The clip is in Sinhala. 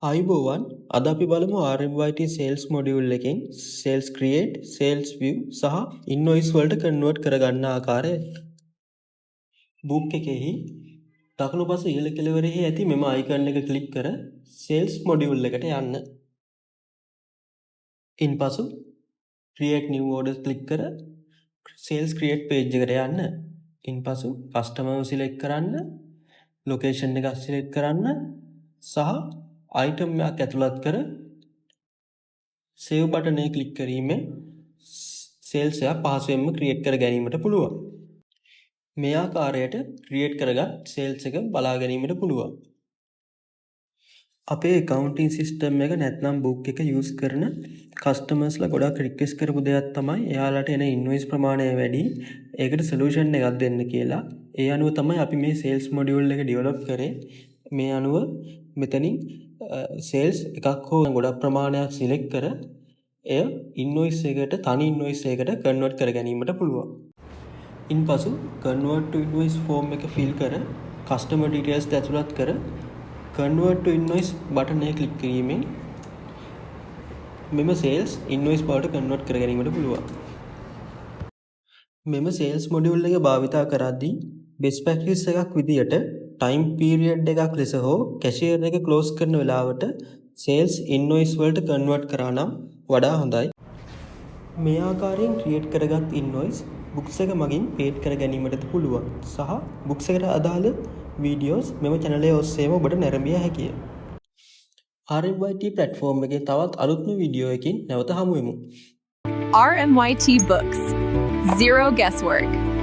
අයිබෝවන් අද අපි බලමු RMYT sales module එකෙන් sales create, sales view සහ invoice වලට convert කරගන්න ආකාරය. book එකෙහි දකුණු පස ඉහළ කෙළවරෙහි ඇති මෙම icon එක click කර sales module එකට යන්න. ඉන්පසු create new order click කර sales create page එකට යන්න. ඉන්පසු customer select කරන්න, location එක select කරන්න සහ item එකක් ඇතුළත් කර save බටන් එක ක්ලික් කිරීමෙන් sales එක පහසුවෙන්ම create කර ගැනීමට පුළුවන්. මේ ආකාරයට create කරගත් sales එක බලා ගැනීමට පුළුවන්. අපේ accounting system එක නැත්නම් book එක use කරන customers ලා ගොඩක් request කරපු දෙයක් තමයි එයාලට එන invoice ප්‍රමාණය වැඩි. ඒකට solution එකක් දෙන්න කියලා. ඒ අනුව තමයි අපි මේ sales module එක develop කරේ. මේ අනුව මෙතනින් sales එකක් හෝ ගොඩක් ප්‍රමාණයක් select කර එය invoice එකට තනි invoice එකකට convert කර ගැනීමට පුළුවන්. ඉන්පසු convert to invoice form එක fill කර customer details ඇතුළත් කර convert to invoice බටන් එක ක්ලික් කිරීමෙන් මෙම sales invoice බවට convert කර ගැනීමට පුළුවන්. මෙම sales module එක භාවිතා කරද්දී best practice එකක් විදියට time period එකක් ලෙස හෝ cashier එක close කරන වෙලාවට sales invoice වලට convert කරා නම් වඩා හොඳයි. මේ ආකාරයෙන් create කරගත් invoice books එක මගින් paid කර ගැනීමට පුළුවන් සහ books එකට අදාළ videos මෙම channel එකේ ඔස්සේම ඔබට නැරඹිය හැකිය. RMYT platform එකේ තවත් අලුත්ම වීඩියෝ එකකින් නැවත හමු වෙමු. RMYT Books. Zero guesswork.